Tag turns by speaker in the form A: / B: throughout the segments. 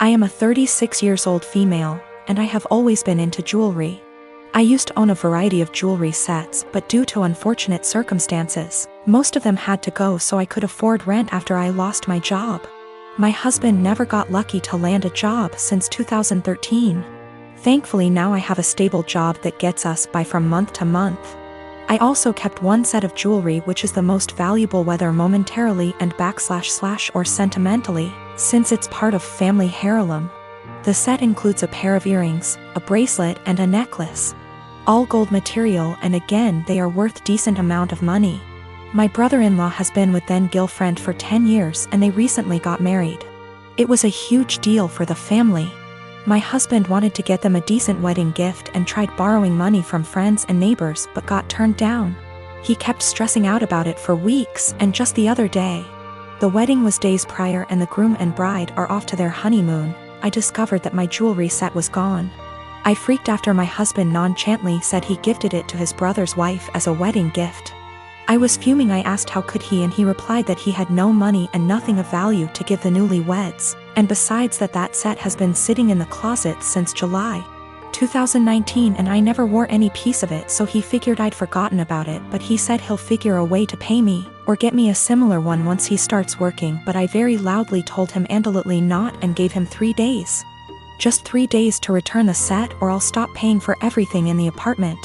A: I am a 36 years old female, and I have always been into jewelry. I used to own a variety of jewelry sets, but due to unfortunate circumstances, most of them had to go so I could afford rent after I lost my job. My husband never got lucky to land a job since 2013. Thankfully now I have a stable job that gets us by from month to month. I also kept one set of jewelry which is the most valuable whether momentarily and / or sentimentally, since it's part of family heirloom. The set includes a pair of earrings, a bracelet and a necklace. All gold material, and again they are worth decent amount of money. My brother-in-law has been with then-girlfriend for 10 years and they recently got married. It was a huge deal for the family. My husband wanted to get them a decent wedding gift and tried borrowing money from friends and neighbors but got turned down. He kept stressing out about it for weeks, and just the other day, the wedding was days prior and the groom and bride are off to their honeymoon, I discovered that my jewelry set was gone. I freaked after my husband nonchalantly said he gifted it to his brother's wife as a wedding gift. I was fuming. I asked how could he, and he replied that he had no money and nothing of value to give the newlyweds, and besides that set has been sitting in the closet since July 2019 and I never wore any piece of it, so he figured I'd forgotten about it, but he said he'll figure a way to pay me or get me a similar one once he starts working, but I very loudly told him absolutely not and gave him 3 days. Just 3 days to return the set or I'll stop paying for everything in the apartment.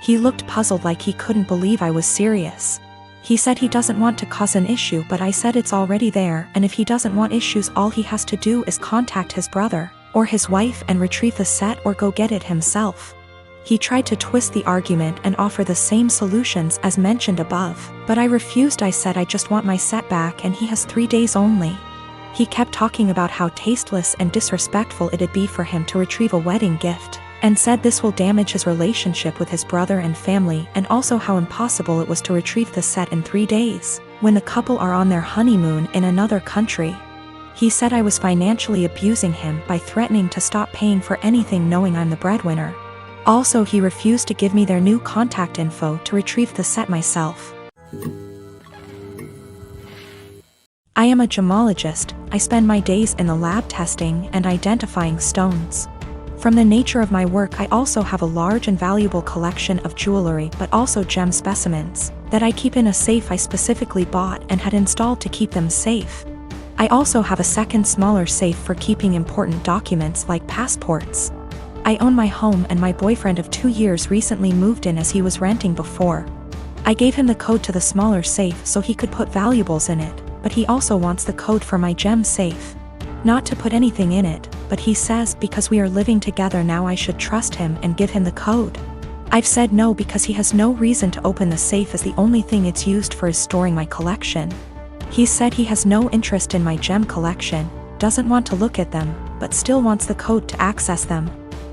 A: He looked puzzled like he couldn't believe I was serious. He said he doesn't want to cause an issue, but I said it's already there, and if he doesn't want issues all he has to do is contact his brother or his wife and retrieve the set or go get it himself. He tried to twist the argument and offer the same solutions as mentioned above, but I refused. I said I just want my set back and he has 3 days only. He kept talking about how tasteless and disrespectful it'd be for him to retrieve a wedding gift, and said this will damage his relationship with his brother and family, and also how impossible it was to retrieve the set in 3 days, when the couple are on their honeymoon in another country. He said I was financially abusing him by threatening to stop paying for anything knowing I'm the breadwinner. Also, he refused to give me their new contact info to retrieve the set myself. I am a gemologist. I spend my days in the lab testing and identifying stones. From the nature of my work, I also have a large and valuable collection of jewelry but also gem specimens that I keep in a safe I specifically bought and had installed to keep them safe. I also have a second smaller safe for keeping important documents like passports. I own my home and my boyfriend of 2 years recently moved in as he was renting before. I gave him the code to the smaller safe so he could put valuables in it, but he also wants the code for my gem safe. Not to put anything in it, but he says because we are living together now I should trust him and give him the code. I've said no because he has no reason to open the safe as the only thing it's used for is storing my collection. He said he has no interest in my gem collection, doesn't want to look at them, but still wants the code to access them.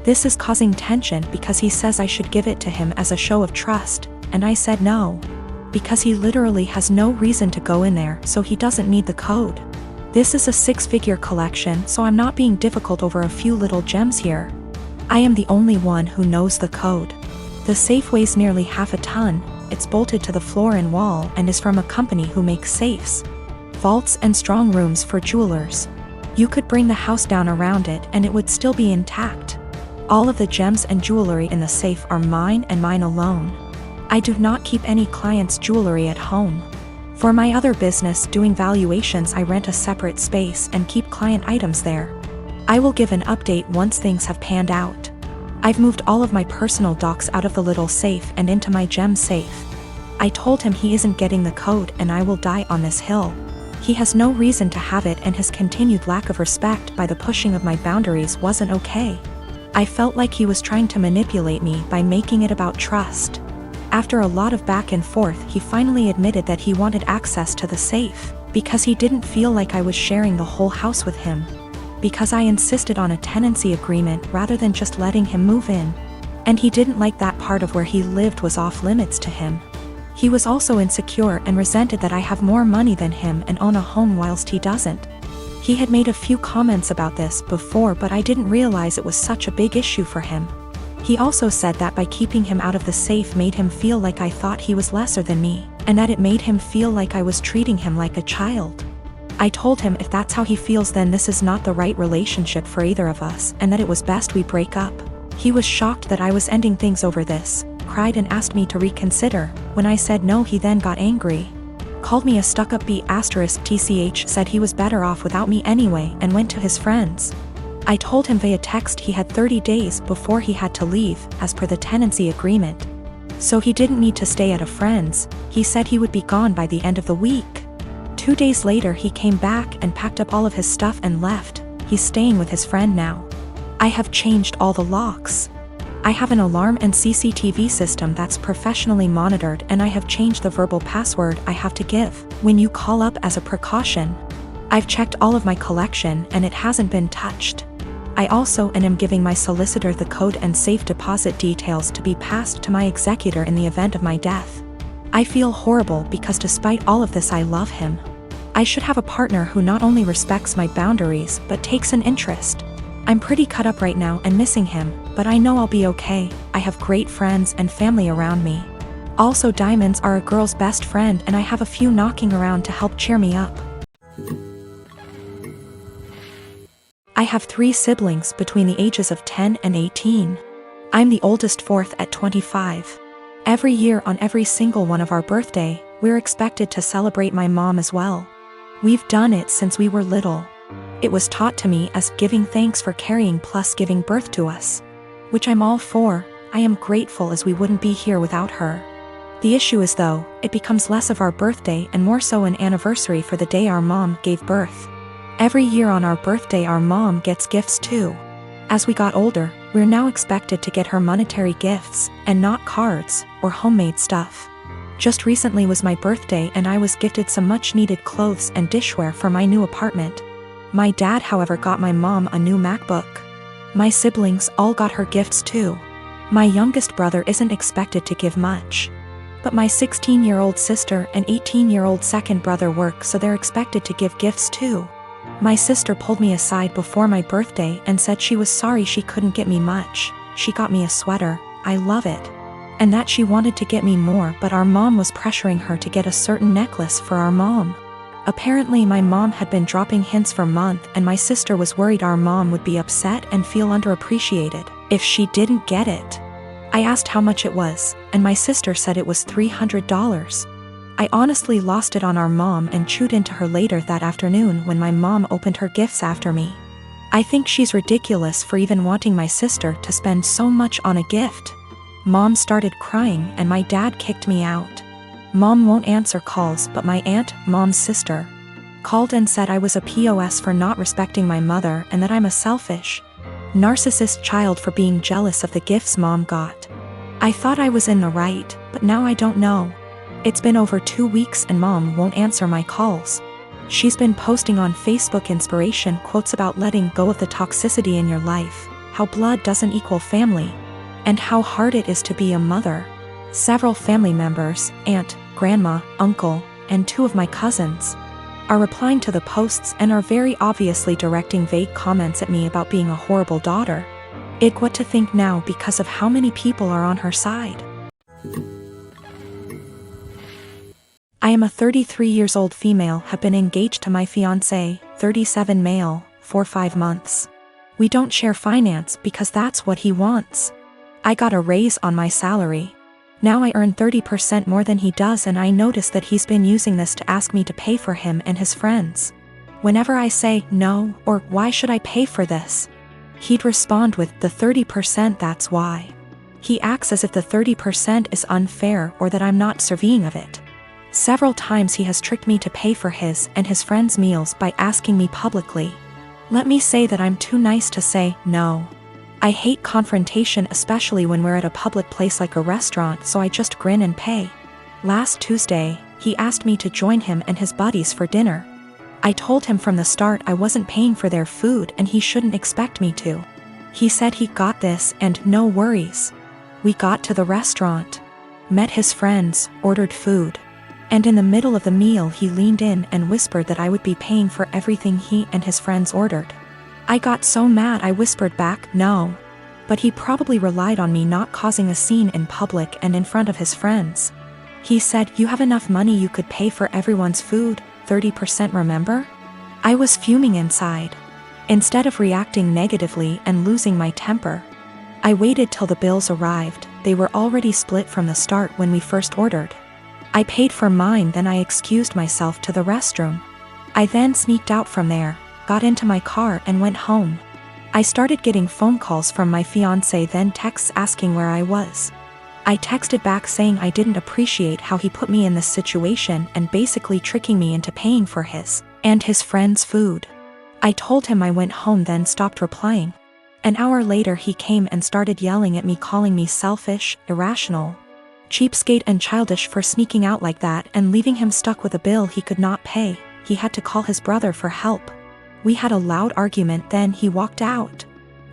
A: This is causing tension because he says I should give it to him as a show of trust, and I said no, because he literally has no reason to go in there, so he doesn't need the code. This is a 6-figure collection, so I'm not being difficult over a few little gems here. I am the only one who knows the code. The safe weighs nearly half a ton, it's bolted to the floor and wall and is from a company who makes safes, vaults and strong rooms for jewelers. You could bring the house down around it and it would still be intact. All of the gems and jewelry in the safe are mine and mine alone. I do not keep any clients' jewelry at home. For my other business doing valuations, I rent a separate space and keep client items there. I will give an update once things have panned out. I've moved all of my personal docs out of the little safe and into my gem safe. I told him he isn't getting the code and I will die on this hill. He has no reason to have it, and his continued lack of respect by the pushing of my boundaries wasn't okay. I felt like he was trying to manipulate me by making it about trust. After a lot of back and forth, he finally admitted that he wanted access to the safe, because he didn't feel like I was sharing the whole house with him. Because I insisted on a tenancy agreement rather than just letting him move in. And he didn't like that part of where he lived was off limits to him. He was also insecure and resented that I have more money than him and own a home whilst he doesn't. He had made a few comments about this before, but I didn't realize it was such a big issue for him. He also said that by keeping him out of the safe made him feel like I thought he was lesser than me, and that it made him feel like I was treating him like a child. I told him if that's how he feels, then this is not the right relationship for either of us, and that it was best we break up. He was shocked that I was ending things over this, cried and asked me to reconsider. When I said no, he then got angry. Called me a stuck-up B***tch, said he was better off without me anyway, and went to his friends. I told him via text he had 30 days before he had to leave, as per the tenancy agreement. So he didn't need to stay at a friend's. He said he would be gone by the end of the week. 2 days later he came back and packed up all of his stuff and left. He's staying with his friend now. I have changed all the locks. I have an alarm and CCTV system that's professionally monitored, and I have changed the verbal password I have to give when you call up as a precaution. I've checked all of my collection and it hasn't been touched. I also am giving my solicitor the code and safe deposit details to be passed to my executor in the event of my death. I feel horrible because despite all of this I love him. I should have a partner who not only respects my boundaries but takes an interest. I'm pretty cut up right now and missing him, but I know I'll be okay. I have great friends and family around me. Also, diamonds are a girl's best friend, and I have a few knocking around to help cheer me up. I have 3 siblings between the ages of 10 and 18. I'm the oldest, fourth at 25. Every year on every single one of our birthday, we're expected to celebrate my mom as well. We've done it since we were little. It was taught to me as giving thanks for carrying plus giving birth to us, which I'm all for. I am grateful as we wouldn't be here without her. The issue is though, it becomes less of our birthday and more so an anniversary for the day our mom gave birth. Every year on our birthday our mom gets gifts too. As we got older, we're now expected to get her monetary gifts, and not cards or homemade stuff. Just recently was my birthday and I was gifted some much needed clothes and dishware for my new apartment. My dad, however, got my mom a new MacBook. My siblings all got her gifts too. My youngest brother isn't expected to give much. But my 16-year-old sister and 18-year-old second brother work, so they're expected to give gifts too. My sister pulled me aside before my birthday and said she was sorry she couldn't get me much. She got me a sweater, I love it. And that she wanted to get me more, but our mom was pressuring her to get a certain necklace for our mom. Apparently my mom had been dropping hints for months, and my sister was worried our mom would be upset and feel underappreciated if she didn't get it. I asked how much it was, and my sister said it was $300. I honestly lost it on our mom and chewed into her later that afternoon when my mom opened her gifts after me. I think she's ridiculous for even wanting my sister to spend so much on a gift. Mom started crying and my dad kicked me out. Mom won't answer calls, but my aunt, mom's sister, called and said I was a POS for not respecting my mother and that I'm a selfish, narcissist child for being jealous of the gifts mom got. I thought I was in the right, but now I don't know. It's been over 2 weeks and mom won't answer my calls. She's been posting on Facebook inspiration quotes about letting go of the toxicity in your life, how blood doesn't equal family, and how hard it is to be a mother. Several family members, aunt, grandma, uncle, and 2 of my cousins, are replying to the posts and are very obviously directing vague comments at me about being a horrible daughter. What to think now because of how many people are on her side. I am a 33 years old female, have been engaged to my fiancé, 37 male, for 5 months. We don't share finance because that's what he wants. I got a raise on my salary. Now I earn 30% more than he does, and I notice that he's been using this to ask me to pay for him and his friends. Whenever I say no, or why should I pay for this, he'd respond with the 30%, that's why. He acts as if the 30% is unfair or that I'm not deserving of it. Several times he has tricked me to pay for his and his friends' meals by asking me publicly. Let me say that I'm too nice to say no. I hate confrontation, especially when we're at a public place like a restaurant, so I just grin and pay. Last Tuesday, he asked me to join him and his buddies for dinner. I told him from the start I wasn't paying for their food and he shouldn't expect me to. He said he got this and no worries. We got to the restaurant, met his friends, ordered food. And in the middle of the meal he leaned in and whispered that I would be paying for everything he and his friends ordered. I got so mad I whispered back, no. But he probably relied on me not causing a scene in public and in front of his friends. He said, you have enough money, you could pay for everyone's food, 30%, remember? I was fuming inside. Instead of reacting negatively and losing my temper, I waited till the bills arrived. They were already split from the start when we first ordered. I paid for mine, then I excused myself to the restroom. I then sneaked out from there, got into my car and went home. I started getting phone calls from my fiancé, then texts asking where I was. I texted back saying I didn't appreciate how he put me in this situation and basically tricking me into paying for his and his friend's food. I told him I went home, then stopped replying. An hour later he came and started yelling at me, calling me selfish, irrational, cheapskate and childish for sneaking out like that and leaving him stuck with a bill he could not pay. He had to call his brother for help. We had a loud argument, then he walked out.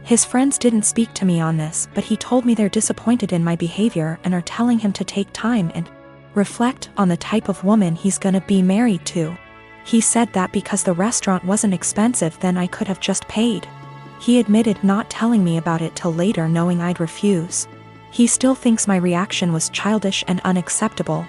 A: His friends didn't speak to me on this, but he told me they're disappointed in my behavior and are telling him to take time and reflect on the type of woman he's gonna be married to. He said that because the restaurant wasn't expensive, then I could have just paid. He admitted not telling me about it till later, knowing I'd refuse. He still thinks my reaction was childish and unacceptable.